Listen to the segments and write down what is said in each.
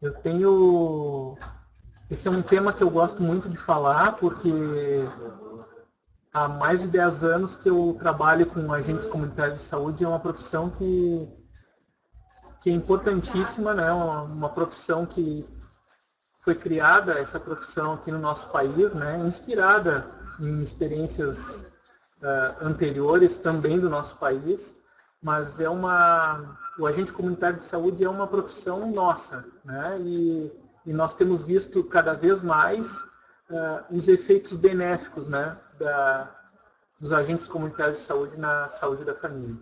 Eu tenho... Esse é um tema que eu gosto muito de falar, porque há mais de 10 anos que eu trabalho com agentes comunitários de saúde. É uma profissão que é importantíssima, né? Uma profissão que foi criada, essa profissão aqui no nosso país, né? Inspirada em experiências anteriores também do nosso país, mas o agente comunitário de saúde é uma profissão nossa, né? E nós temos visto cada vez mais os efeitos benéficos, né, dos agentes comunitários de saúde na saúde da família.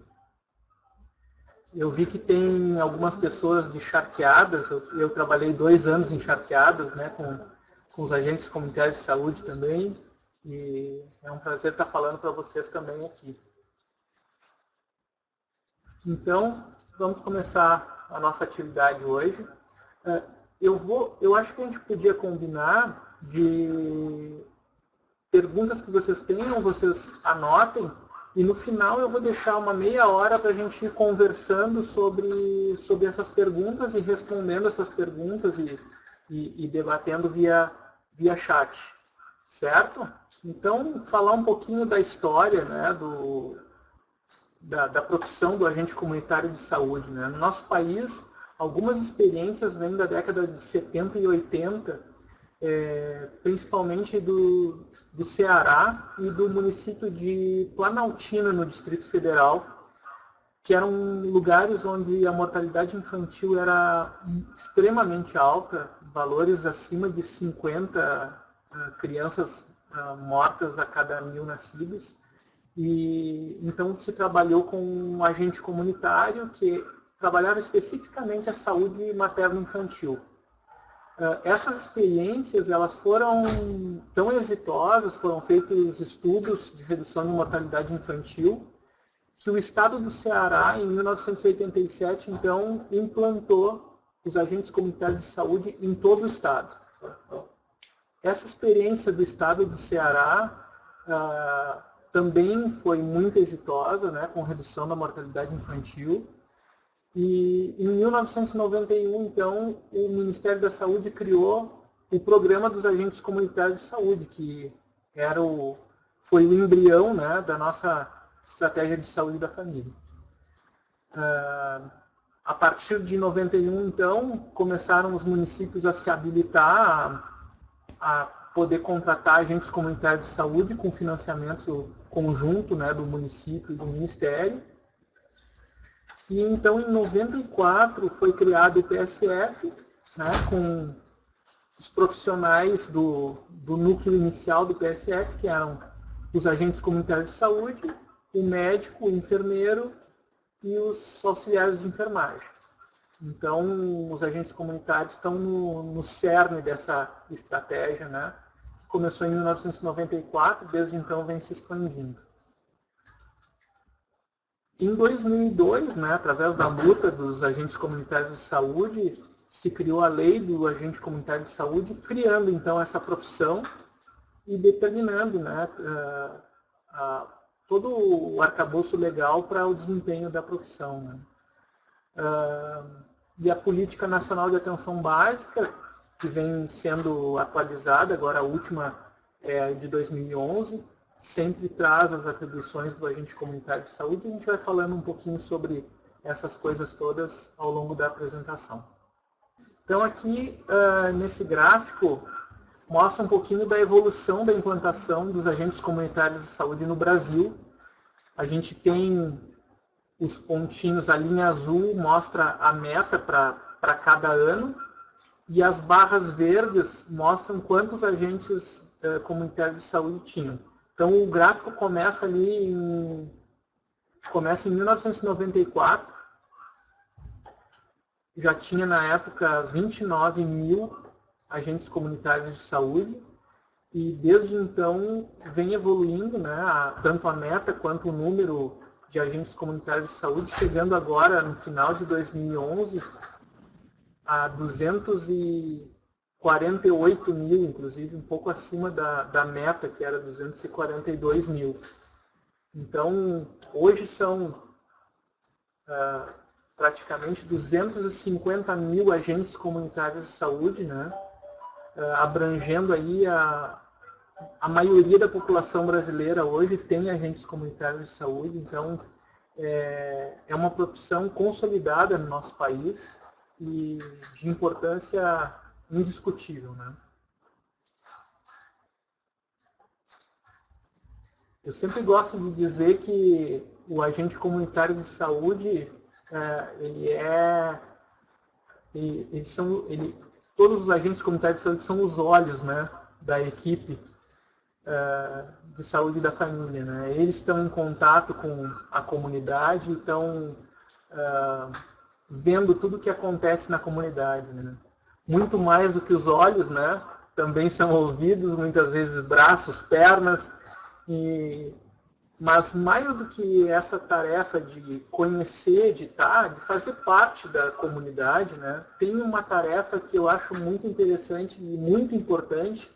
Eu vi que tem algumas pessoas de Charqueadas. Eu trabalhei 2 anos em Charqueadas, né, com os agentes comunitários de saúde também, e é um prazer estar falando para vocês também aqui. Então, vamos começar a nossa atividade hoje. Eu acho que a gente podia combinar de perguntas que vocês tenham, vocês anotem, e no final eu vou deixar uma meia hora para a gente ir conversando sobre essas perguntas e respondendo essas perguntas e debatendo via chat, certo? Então, falar um pouquinho da história, né, da profissão do agente comunitário de saúde, né? No nosso país, algumas experiências vêm da década de 70 e 80, principalmente do Ceará e do município de Planaltina, no Distrito Federal, que eram lugares onde a mortalidade infantil era extremamente alta, valores acima de 50 crianças mortas a cada 1000 nascidos. E então se trabalhou com um agente comunitário que trabalhava especificamente a saúde materno-infantil. Essas experiências, elas foram tão exitosas, foram feitos estudos de redução de mortalidade infantil, que o estado do Ceará, em 1987, então, implantou os agentes comunitários de saúde em todo o estado. Essa experiência do estado do Ceará também foi muito exitosa, né, com redução da mortalidade infantil. E em 1991, então, o Ministério da Saúde criou o Programa dos Agentes Comunitários de Saúde, que foi o embrião, né, da nossa estratégia de saúde da família. A partir de 91, então, começaram os municípios a se habilitar a poder contratar agentes comunitários de saúde com financiamento conjunto, né, do município e do Ministério. E então, em 94, foi criado o PSF, né, com os profissionais do núcleo inicial do PSF, que eram os agentes comunitários de saúde, o médico, o enfermeiro e os auxiliares de enfermagem. Então, os agentes comunitários estão no cerne dessa estratégia, né, que começou em 1994, desde então vem se expandindo. Em 2002, né, através da luta dos agentes comunitários de saúde, se criou a lei do agente comunitário de saúde, criando então essa profissão e determinando, né, todo o arcabouço legal para o desempenho da profissão, né. E a Política Nacional de Atenção Básica, que vem sendo atualizada, agora a última é de 2011, sempre traz as atribuições do agente comunitário de saúde, e a gente vai falando um pouquinho sobre essas coisas todas ao longo da apresentação. Então aqui, nesse gráfico, mostra um pouquinho da evolução da implantação dos agentes comunitários de saúde no Brasil. A gente tem os pontinhos, a linha azul mostra a meta para cada ano, e as barras verdes mostram quantos agentes comunitários de saúde tinham. Então, o gráfico começa ali em 1994, já tinha na época 29 mil agentes comunitários de saúde, e desde então vem evoluindo, né, tanto a meta quanto o número de agentes comunitários de saúde, chegando agora, no final de 2011, a 248 mil, inclusive um pouco acima da meta, que era 242 mil. Então, hoje são praticamente 250 mil agentes comunitários de saúde, né? Abrangendo aí a maioria da população brasileira hoje tem agentes comunitários de saúde, então é uma profissão consolidada no nosso país e de importância indiscutível, né? Eu sempre gosto de dizer que o agente comunitário de saúde, todos os agentes comunitários de saúde são os olhos, né, da equipe de saúde da família, né? Eles estão em contato com a comunidade, estão vendo tudo o que acontece na comunidade, né? Muito mais do que os olhos, né? Também são ouvidos, muitas vezes braços, pernas, mas mais do que essa tarefa de conhecer, de fazer parte da comunidade, né? Tem uma tarefa que eu acho muito interessante e muito importante,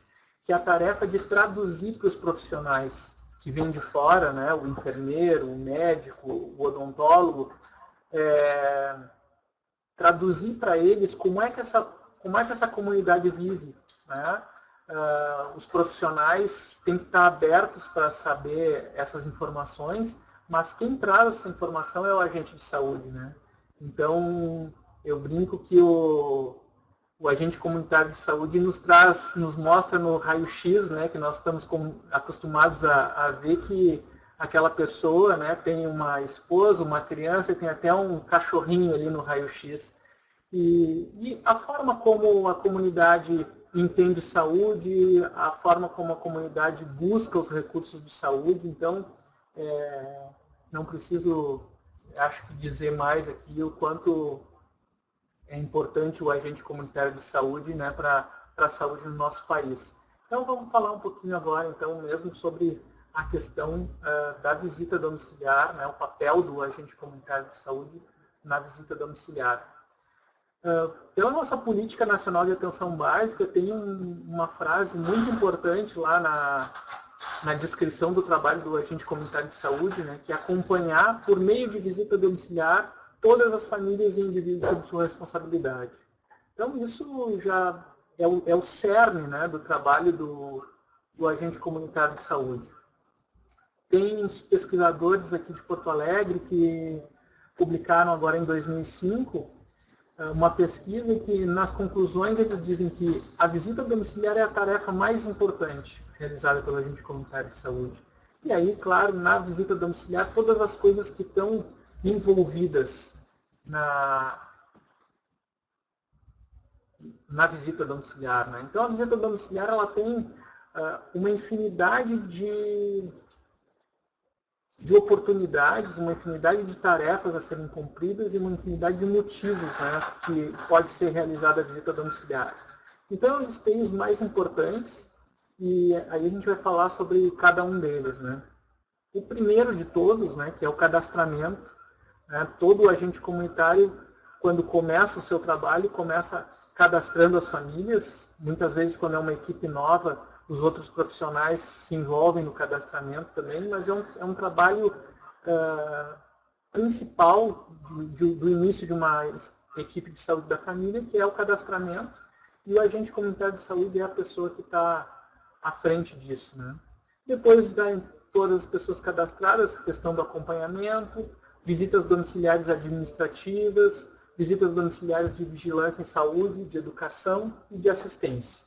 que é a tarefa de traduzir para os profissionais que vêm de fora, né? O enfermeiro, o médico, o odontólogo, traduzir para eles como é que essa comunidade vive, né? Os profissionais têm que estar abertos para saber essas informações, mas quem traz essa informação é o agente de saúde, né? Então, eu brinco que o agente comunitário de saúde nos mostra no raio-x, né, que nós estamos acostumados a ver que aquela pessoa, né, tem uma esposa, uma criança, e tem até um cachorrinho ali no raio-x. E a forma como a comunidade entende saúde, a forma como a comunidade busca os recursos de saúde. Então, não preciso, acho que, dizer mais aqui o quanto é importante o agente comunitário de saúde, né, para a saúde no nosso país. Então, vamos falar um pouquinho agora, então, mesmo sobre a questão da visita domiciliar, né, o papel do agente comunitário de saúde na visita domiciliar. Pela nossa Política Nacional de Atenção Básica, tem uma frase muito importante lá na descrição do trabalho do agente comunitário de saúde, né, que é acompanhar, por meio de visita domiciliar, todas as famílias e indivíduos sob sua responsabilidade. Então, isso já é o cerne, né, do trabalho do agente comunitário de saúde. Tem uns pesquisadores aqui de Porto Alegre que publicaram agora em 2005 uma pesquisa que, nas conclusões, eles dizem que a visita domiciliar é a tarefa mais importante realizada pelo agente comunitário de saúde. E aí, claro, na visita domiciliar, todas as coisas que estão envolvidas na visita domiciliar, né? Então, a visita domiciliar ela tem uma infinidade de oportunidades, uma infinidade de tarefas a serem cumpridas e uma infinidade de motivos, né, que pode ser realizada a visita domiciliar. Então, eles têm os mais importantes e aí a gente vai falar sobre cada um deles, né. O primeiro de todos, né, que é o cadastramento, né, todo agente comunitário, quando começa o seu trabalho, começa cadastrando as famílias. Muitas vezes, quando é uma equipe nova, os outros profissionais se envolvem no cadastramento também, mas é um trabalho principal do início de uma equipe de saúde da família, que é o cadastramento, e o agente comunitário de saúde é a pessoa que está à frente disso, né? Depois de todas as pessoas cadastradas, questão do acompanhamento, visitas domiciliares administrativas, visitas domiciliares de vigilância em saúde, de educação e de assistência.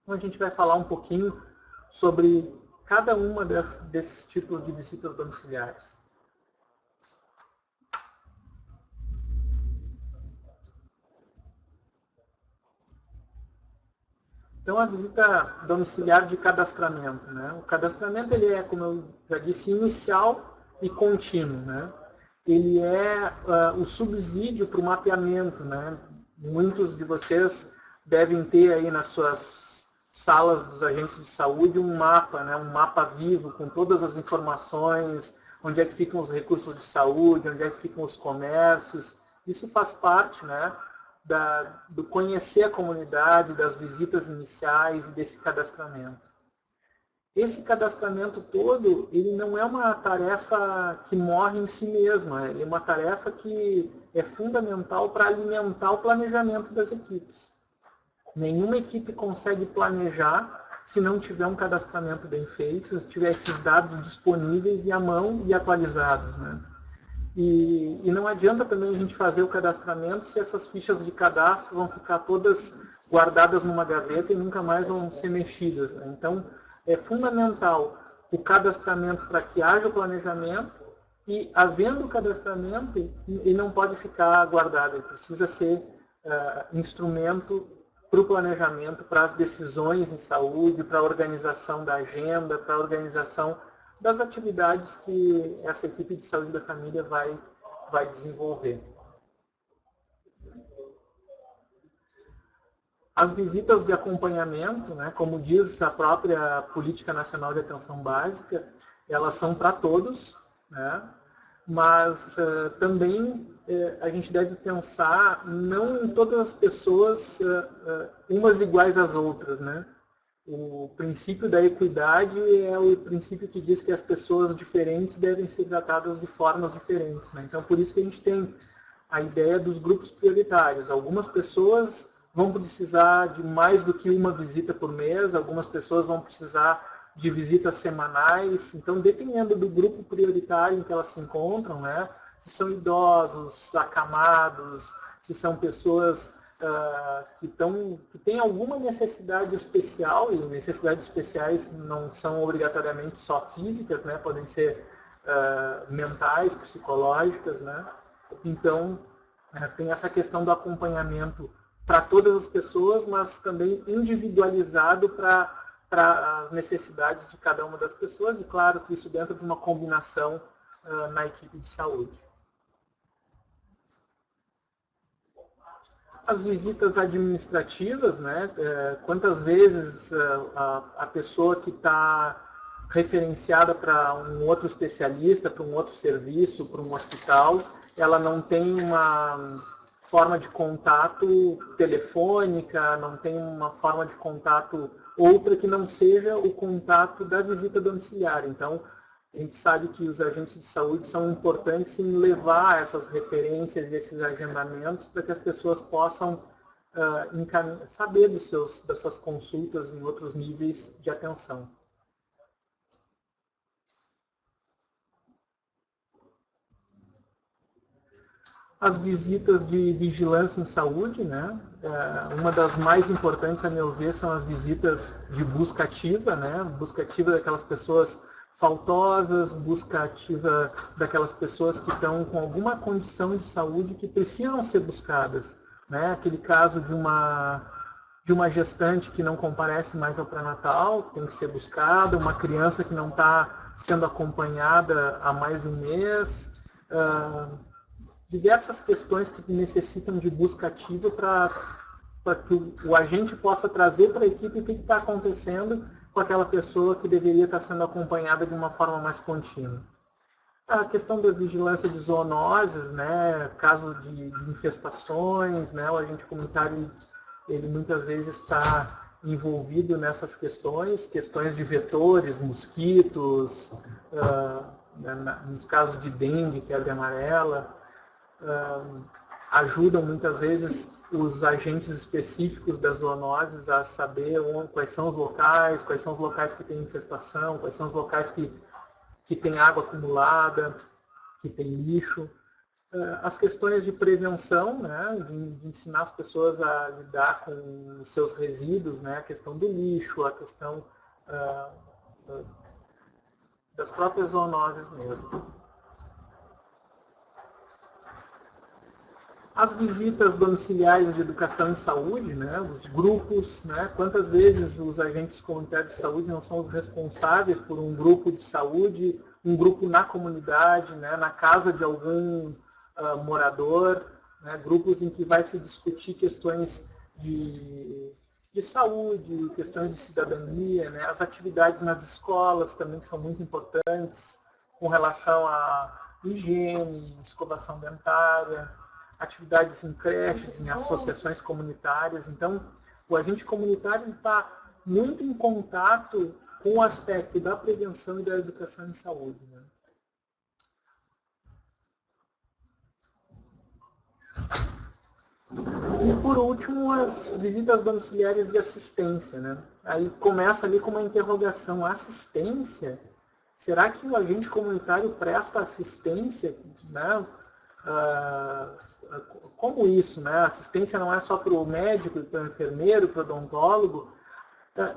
Então, a gente vai falar um pouquinho sobre cada uma desses tipos de visitas domiciliares. Então, a visita domiciliar de cadastramento, né? O cadastramento ele é, como eu já disse, inicial e contínuo, né? Ele é o subsídio para o mapeamento, né? Muitos de vocês devem ter aí nas suas salas dos agentes de saúde um mapa, né, um mapa vivo com todas as informações, onde é que ficam os recursos de saúde, onde é que ficam os comércios. Isso faz parte, né, do conhecer a comunidade, das visitas iniciais e desse cadastramento. esse cadastramento todo, ele não é uma tarefa que morre em si mesma, ele é uma tarefa que é fundamental para alimentar o planejamento das equipes. Nenhuma equipe consegue planejar se não tiver um cadastramento bem feito, se tiver esses dados disponíveis e à mão e atualizados, né? E não adianta também a gente fazer o cadastramento se essas fichas de cadastro vão ficar todas guardadas numa gaveta e nunca mais vão ser mexidas, né? Então, é fundamental o cadastramento para que haja o planejamento e, havendo o cadastramento, ele não pode ficar guardado, ele precisa ser instrumento para o planejamento, para as decisões em saúde, para a organização da agenda, para a organização das atividades que essa equipe de saúde da família vai desenvolver. As visitas de acompanhamento, né, como diz a própria Política Nacional de Atenção Básica, elas são para todos, né, mas também a gente deve pensar não em todas as pessoas umas iguais às outras, né? O princípio da equidade é o princípio que diz que as pessoas diferentes devem ser tratadas de formas diferentes, né? Então, por isso que a gente tem a ideia dos grupos prioritários. Algumas pessoas vão precisar de mais do que uma visita por mês, algumas pessoas vão precisar de visitas semanais. Então, dependendo do grupo prioritário em que elas se encontram, né? Se são idosos, acamados, se são pessoas que têm alguma necessidade especial, e necessidades especiais não são obrigatoriamente só físicas, né? Podem ser mentais, psicológicas, né? Então, tem essa questão do acompanhamento para todas as pessoas, mas também individualizado para as necessidades de cada uma das pessoas, e claro que isso dentro de uma combinação na equipe de saúde. As visitas administrativas, né? Quantas vezes a pessoa que está referenciada para um outro especialista, para um outro serviço, para um hospital, ela não tem uma forma de contato telefônica, não tem uma forma de contato outra que não seja o contato da visita domiciliar. Então, a gente sabe que os agentes de saúde são importantes em levar essas referências e esses agendamentos para que as pessoas possam saber das suas consultas em outros níveis de atenção. As visitas de vigilância em saúde, né? Uma das mais importantes, a meu ver, são as visitas de busca ativa, né? Busca ativa daquelas pessoas faltosas, busca ativa daquelas pessoas que estão com alguma condição de saúde que precisam ser buscadas, né? Aquele caso de uma gestante que não comparece mais ao pré-natal, que tem que ser buscada, uma criança que não está sendo acompanhada há mais de um mês, diversas questões que necessitam de busca ativa para que o agente possa trazer para a equipe o que está acontecendo com aquela pessoa que deveria estar sendo acompanhada de uma forma mais contínua. A questão da vigilância de zoonoses, né, casos de infestações, né, o agente comunitário ele muitas vezes está envolvido nessas questões de vetores, mosquitos, nos casos de dengue, febre amarela, ajudam muitas vezes os agentes específicos das zoonoses a saber quais são os locais que têm infestação, quais são os locais que tem água acumulada, que tem lixo. As questões de prevenção, né, de ensinar as pessoas a lidar com os seus resíduos, né, a questão do lixo, a questão das próprias zoonoses mesmo. As visitas domiciliares de educação em saúde, né, os grupos, né, quantas vezes os agentes comunitários de saúde não são os responsáveis por um grupo de saúde, um grupo na comunidade, né, na casa de algum morador, né, grupos em que vai se discutir questões de saúde, questões de cidadania, né, as atividades nas escolas também são muito importantes com relação à higiene, escovação dentária, atividades em creches, em associações comunitárias. Então, o agente comunitário está muito em contato com o aspecto da prevenção e da educação em saúde, né? E, por último, as visitas domiciliares de assistência, né? Aí começa ali com uma interrogação. Assistência? Será que o agente comunitário presta assistência, né? Como isso, né? A assistência não é só para o médico, para o enfermeiro, para o odontólogo.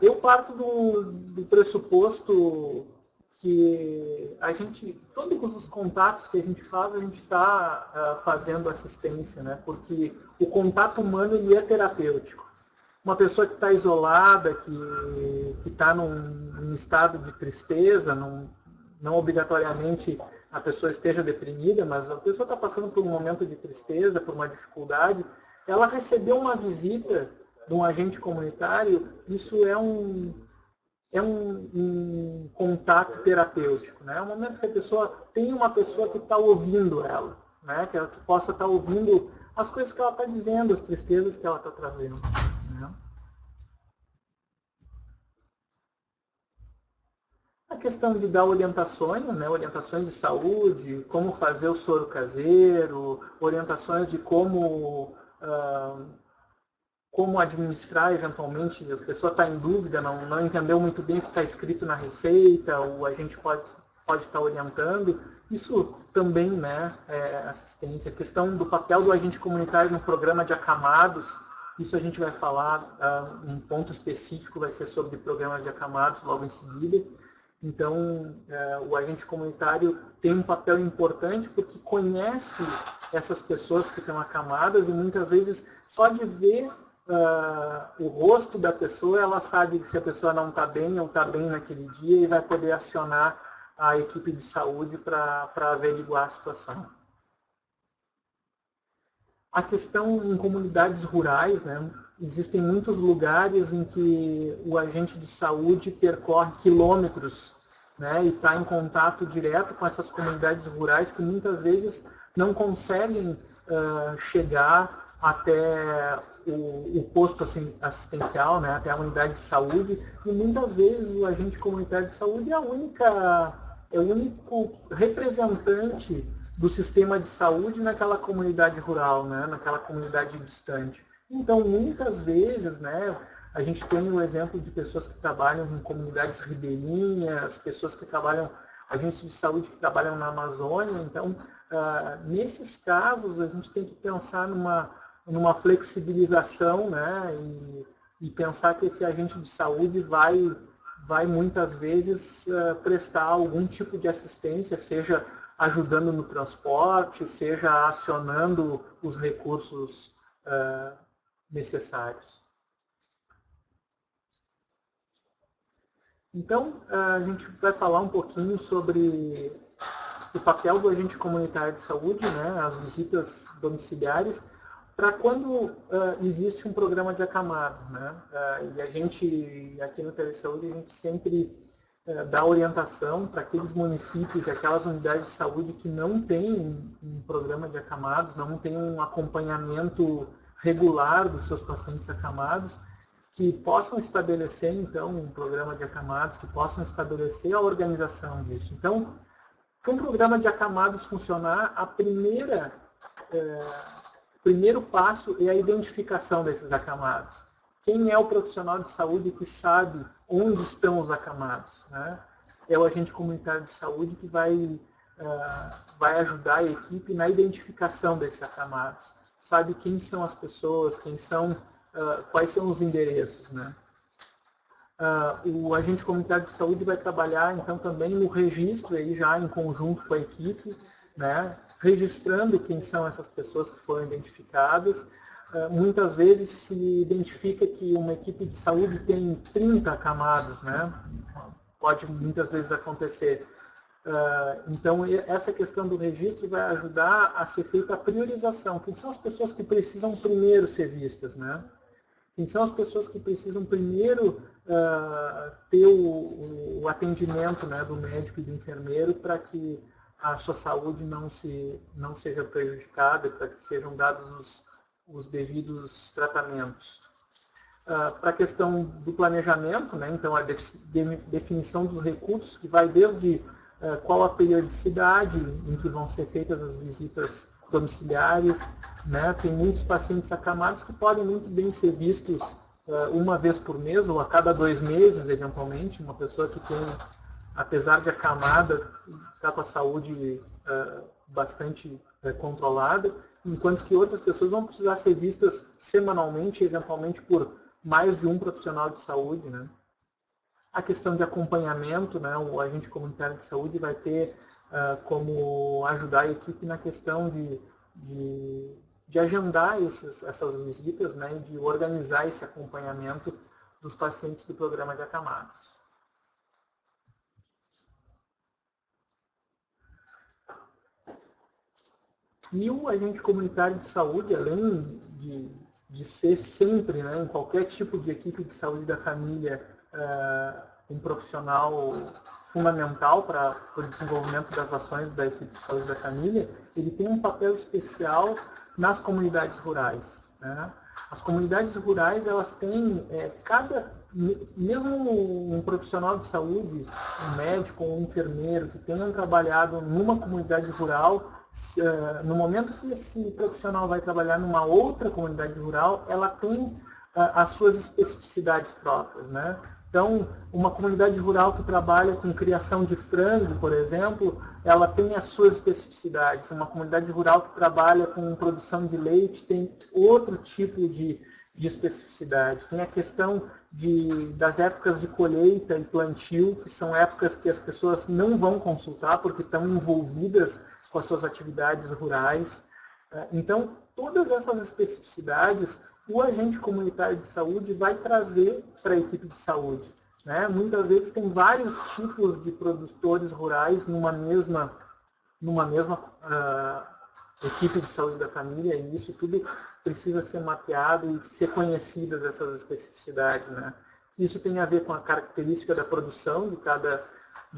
Eu parto do pressuposto que todos os contatos que a gente faz, a gente está fazendo assistência, né? Porque o contato humano ele é terapêutico. Uma pessoa que está isolada, que está num estado de tristeza, não obrigatoriamente a pessoa esteja deprimida, mas a pessoa está passando por um momento de tristeza, por uma dificuldade, ela recebeu uma visita de um agente comunitário, isso é um contato terapêutico, né? É um momento que a pessoa tem uma pessoa que está ouvindo ela, né? Que ela possa estar ouvindo as coisas que ela está dizendo, as tristezas que ela está trazendo, né? A questão de dar orientações, né? Orientações de saúde, como fazer o soro caseiro, orientações de como administrar eventualmente, a pessoa está em dúvida, não entendeu muito bem o que está escrito na receita, ou a gente pode estar orientando. Isso também, né, é assistência. A questão do papel do agente comunitário no programa de acamados, isso a gente vai falar, um ponto específico vai ser sobre programas de acamados logo em seguida. Então, o agente comunitário tem um papel importante porque conhece essas pessoas que estão acamadas e muitas vezes só de ver o rosto da pessoa, ela sabe se a pessoa não está bem ou está bem naquele dia e vai poder acionar a equipe de saúde para averiguar a situação. A questão em comunidades rurais, né? Existem muitos lugares em que o agente de saúde percorre quilômetros, né? E está em contato direto com essas comunidades rurais que muitas vezes não conseguem chegar até o posto assistencial, né? Até a unidade de saúde, e muitas vezes o agente comunitário de saúde é o único representante do sistema de saúde naquela comunidade rural, né? Naquela comunidade distante. Então, muitas vezes, né, a gente tem o exemplo de pessoas que trabalham em comunidades ribeirinhas, pessoas que trabalham, agentes de saúde que trabalham na Amazônia. Então, nesses casos, a gente tem que pensar numa flexibilização, né, e pensar que esse agente de saúde vai muitas vezes prestar algum tipo de assistência, seja ajudando no transporte, seja acionando os recursos necessários. Então, a gente vai falar um pouquinho sobre o papel do agente comunitário de saúde, né, as visitas domiciliares, para quando existe um programa de acamado, né? E a gente, aqui no Telesaúde, a gente sempre dá orientação para aqueles municípios e aquelas unidades de saúde que não têm um programa de acamados, não têm um acompanhamento regular dos seus pacientes acamados, que possam estabelecer, então, um programa de acamados, que possam estabelecer a organização disso. Então, para um programa de acamados funcionar, o primeiro passo é a identificação desses acamados. Quem é o profissional de saúde que sabe onde estão os acamados, né? É o agente comunitário de saúde que vai ajudar a equipe na identificação desses acamados. Sabe quem são as pessoas, quais são os endereços, né? O agente comunitário de saúde vai trabalhar, então, também no registro, aí já em conjunto com a equipe, né? Registrando quem são essas pessoas que foram identificadas. Muitas vezes se identifica que uma equipe de saúde tem 30 acamados, né? Pode muitas vezes acontecer. Então, essa questão do registro vai ajudar a ser feita a priorização. Quem são as pessoas que precisam primeiro ser vistas, né? Quem são as pessoas que precisam primeiro ter o atendimento, né, do médico e do enfermeiro para que a sua saúde não seja prejudicada, para que sejam dados os devidos tratamentos. para a questão do planejamento, né? Então a definição dos recursos, que vai desde qual a periodicidade em que vão ser feitas as visitas domiciliares, né? Tem muitos pacientes acamados que podem muito bem ser vistos uma vez por mês ou a cada 2 meses, eventualmente. Uma pessoa que tem, apesar de acamada, está com a saúde bastante controlada, enquanto que outras pessoas vão precisar ser vistas semanalmente, eventualmente por mais de um profissional de saúde, né? A questão de acompanhamento, né? O agente comunitário de saúde vai ter como ajudar a equipe na questão de agendar essas visitas, né? E de organizar esse acompanhamento dos pacientes do programa de acamados. E o agente comunitário de saúde, além de ser sempre, né, em qualquer tipo de equipe de saúde da família, um profissional fundamental para o desenvolvimento das ações da equipe de saúde da família, ele tem um papel especial nas comunidades rurais, né? As comunidades rurais, elas têm, mesmo um profissional de saúde, um médico ou um enfermeiro que tenham trabalhado numa comunidade rural, no momento que esse profissional vai trabalhar numa outra comunidade rural, ela tem as suas especificidades próprias, né? Então, uma comunidade rural que trabalha com criação de frango, por exemplo, ela tem as suas especificidades. Uma comunidade rural que trabalha com produção de leite tem outro tipo de especificidade. Tem a questão das épocas de colheita e plantio, que são épocas que as pessoas não vão consultar porque estão envolvidas com as suas atividades rurais. Então, todas essas especificidades, o agente comunitário de saúde vai trazer para a equipe de saúde, né? Muitas vezes tem vários tipos de produtores rurais numa mesma equipe de saúde da família, e isso tudo precisa ser mapeado e ser conhecidas essas especificidades, né? Isso tem a ver com a característica da produção de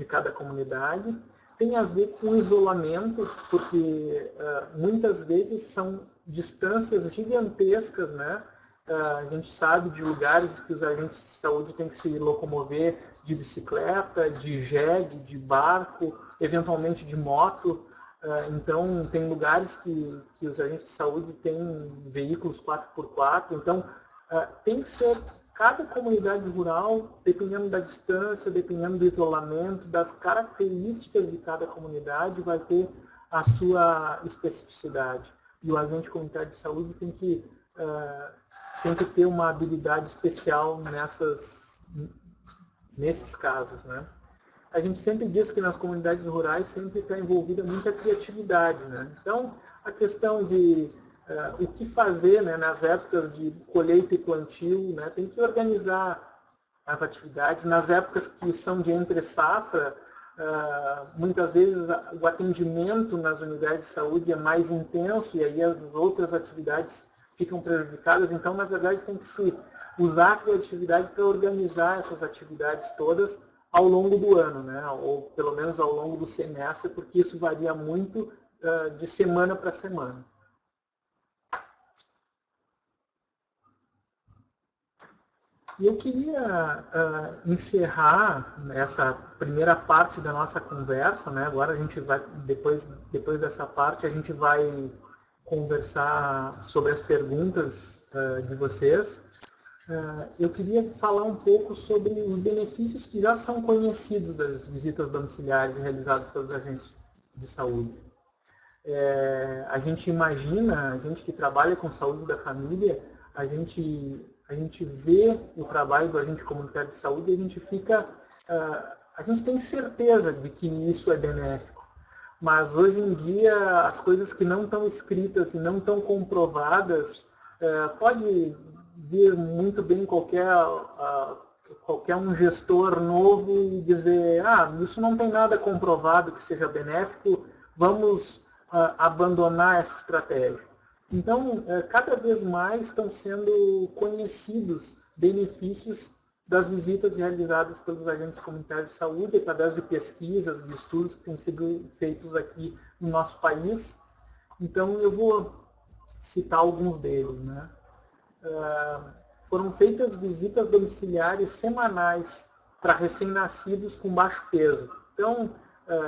cada comunidade, tem a ver com isolamento, porque muitas vezes são distâncias gigantescas, né? A gente sabe de lugares que os agentes de saúde têm que se locomover de bicicleta, de jegue, de barco, eventualmente de moto. Então, tem lugares que os agentes de saúde têm veículos 4x4. Então, tem que ser cada comunidade rural, dependendo da distância, dependendo do isolamento, das características de cada comunidade, vai ter a sua especificidade. E o agente comunitário de saúde tem que ter uma habilidade especial nesses casos, né? A gente sempre diz que nas comunidades rurais sempre está envolvida muita criatividade, né? Então, a questão de o que fazer, né, nas épocas de colheita e plantio, né, tem que organizar as atividades. Nas épocas que são de entre-safra, muitas vezes o atendimento nas unidades de saúde é mais intenso e aí as outras atividades ficam prejudicadas. Então, na verdade, tem que se usar a criatividade para organizar essas atividades todas ao longo do ano, né? Ou pelo menos ao longo do semestre, porque isso varia muito de semana para semana. E eu queria encerrar essa primeira parte da nossa conversa, né? Agora a gente vai, depois dessa parte, a gente vai conversar sobre as perguntas de vocês. Eu queria falar um pouco sobre os benefícios que já são conhecidos das visitas domiciliares realizadas pelos agentes de saúde. A gente imagina, a gente que trabalha com saúde da família, a gente vê o trabalho do agente comunitário de saúde e a gente tem certeza de que isso é benéfico. Mas hoje em dia, as coisas que não estão escritas e não estão comprovadas, pode vir muito bem qualquer um gestor novo e dizer, isso não tem nada comprovado que seja benéfico, vamos abandonar essa estratégia. Então, cada vez mais estão sendo conhecidos benefícios das visitas realizadas pelos agentes comunitários de saúde, através de pesquisas, de estudos que têm sido feitos aqui no nosso país. Então, eu vou citar alguns deles, né? foram feitas visitas domiciliares semanais para recém-nascidos com baixo peso. Então,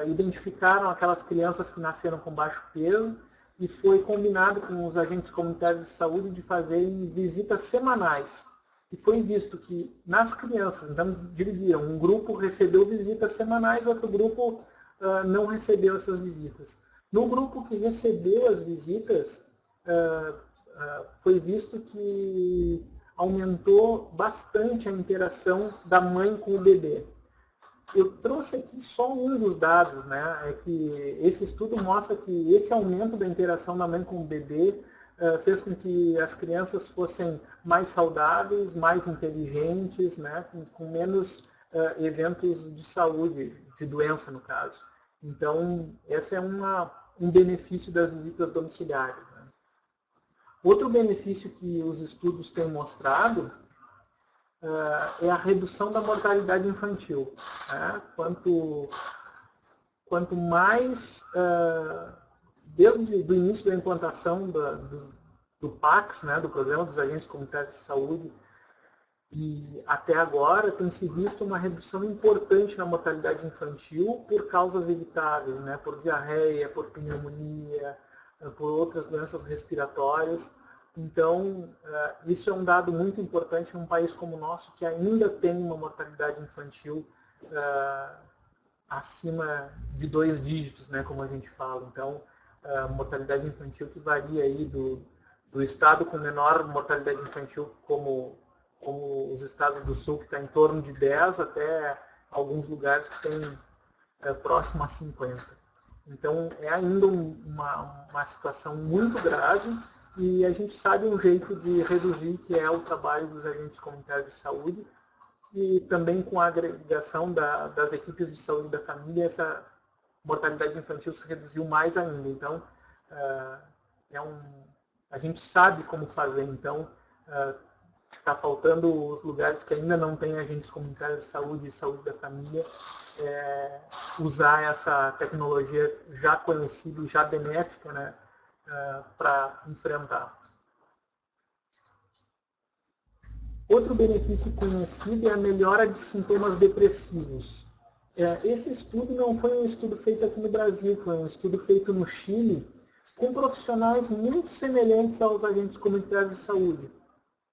identificaram aquelas crianças que nasceram com baixo peso e foi combinado com os agentes comunitários de saúde de fazerem visitas semanais. E foi visto que nas crianças, então dividiram, um grupo recebeu visitas semanais, outro grupo não recebeu essas visitas. No grupo que recebeu as visitas, foi visto que aumentou bastante a interação da mãe com o bebê. Eu trouxe aqui só um dos dados, né? É que esse estudo mostra que esse aumento da interação da mãe com o bebê fez com que as crianças fossem mais saudáveis, mais inteligentes, né? Com menos eventos de saúde, de doença no caso. Então, esse é um benefício das visitas domiciliares. Né? Outro benefício que os estudos têm mostrado é a redução da mortalidade infantil. Né? Quanto mais, desde o início da implantação do PACS, né, do Programa dos Agentes Comunitários de Saúde, e até agora tem se visto uma redução importante na mortalidade infantil por causas evitáveis, né, por diarreia, por pneumonia, por outras doenças respiratórias. Então, isso é um dado muito importante num país como o nosso, que ainda tem uma mortalidade infantil acima de 2 dígitos, né, como a gente fala. Então, a mortalidade infantil que varia aí do estado com menor mortalidade infantil, como os estados do sul, que está em torno de 10, até alguns lugares que tem próximo a 50. Então, é ainda uma situação muito grave, e a gente sabe um jeito de reduzir, que é o trabalho dos agentes comunitários de saúde, e também com a agregação das equipes de saúde da família, essa mortalidade infantil se reduziu mais ainda. Então, a gente sabe como fazer. Então, está faltando os lugares que ainda não têm agentes comunitários de saúde e saúde da família, usar essa tecnologia já conhecida e já benéfica, né, para enfrentar. Outro benefício conhecido é a melhora de sintomas depressivos. Esse estudo não foi um estudo feito aqui no Brasil, foi um estudo feito no Chile, com profissionais muito semelhantes aos agentes comunitários de saúde.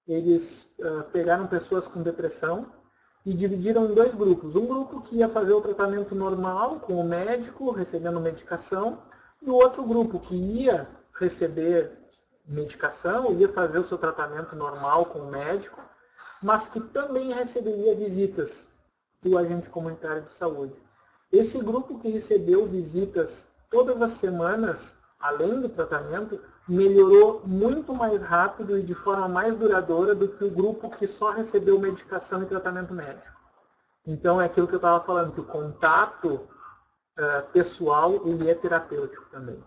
Eles pegaram pessoas com depressão e dividiram em 2 grupos. Um grupo que ia fazer o tratamento normal com o médico, recebendo medicação, e o outro grupo que ia receber medicação, ia fazer o seu tratamento normal com o médico, mas que também receberia visitas do agente comunitário de saúde. Esse grupo que recebeu visitas todas as semanas, além do tratamento, melhorou muito mais rápido e de forma mais duradoura do que o grupo que só recebeu medicação e tratamento médico. Então, é aquilo que eu estava falando, que o contato pessoal, ele é terapêutico também.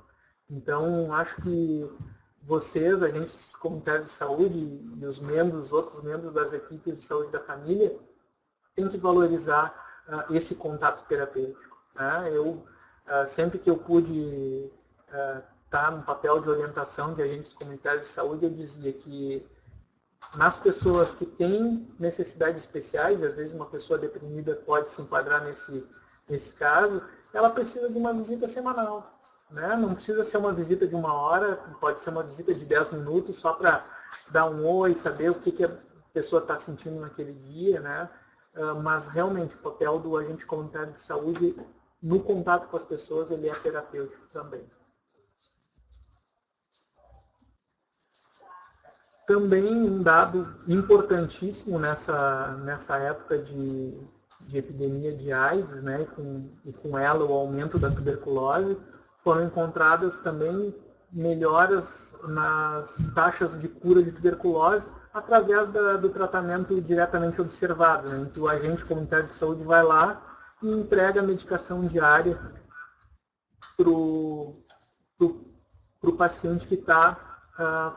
Então, acho que vocês, agentes comunitários de saúde e os outros membros das equipes de saúde da família, têm que valorizar esse contato terapêutico. Né? Eu, sempre que eu pude estar no papel de orientação de agentes comunitários de saúde, eu dizia que nas pessoas que têm necessidades especiais, às vezes uma pessoa deprimida pode se enquadrar nesse caso, ela precisa de uma visita semanal. Né? Não precisa ser uma visita de 1 hora, pode ser uma visita de 10 minutos, só para dar um oi, saber o que a pessoa está sentindo naquele dia. Né? Mas realmente o papel do agente comunitário de saúde no contato com as pessoas, ele é terapêutico também. Também um dado importantíssimo nessa época de epidemia de AIDS, né, e com ela o aumento da tuberculose, foram encontradas também melhoras nas taxas de cura de tuberculose através do tratamento diretamente observado, né, em que o agente comunitário de saúde vai lá e entrega a medicação diária para o paciente que está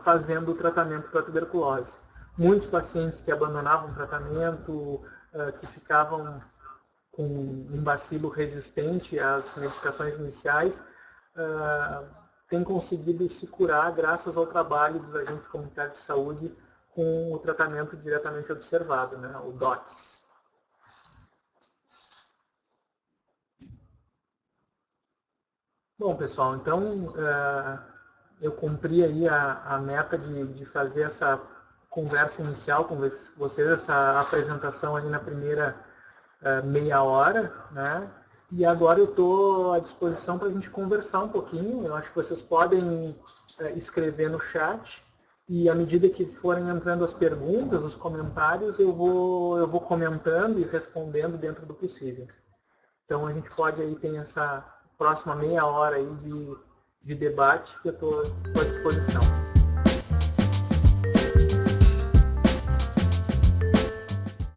fazendo o tratamento para a tuberculose. Muitos pacientes que abandonavam o tratamento, que ficavam com um bacilo resistente às medicações iniciais, têm conseguido se curar graças ao trabalho dos agentes comunitários de saúde com o tratamento diretamente observado, né, o DOTS. Bom, pessoal, então eu cumpri aí a meta de fazer essa conversa inicial com vocês, essa apresentação ali na primeira meia hora, né? E agora eu estou à disposição para a gente conversar um pouquinho. Eu acho que vocês podem escrever no chat e à medida que forem entrando as perguntas, os comentários, eu vou comentando e respondendo dentro do possível. Então a gente pode aí ter essa próxima meia hora aí de debate que eu estou à disposição.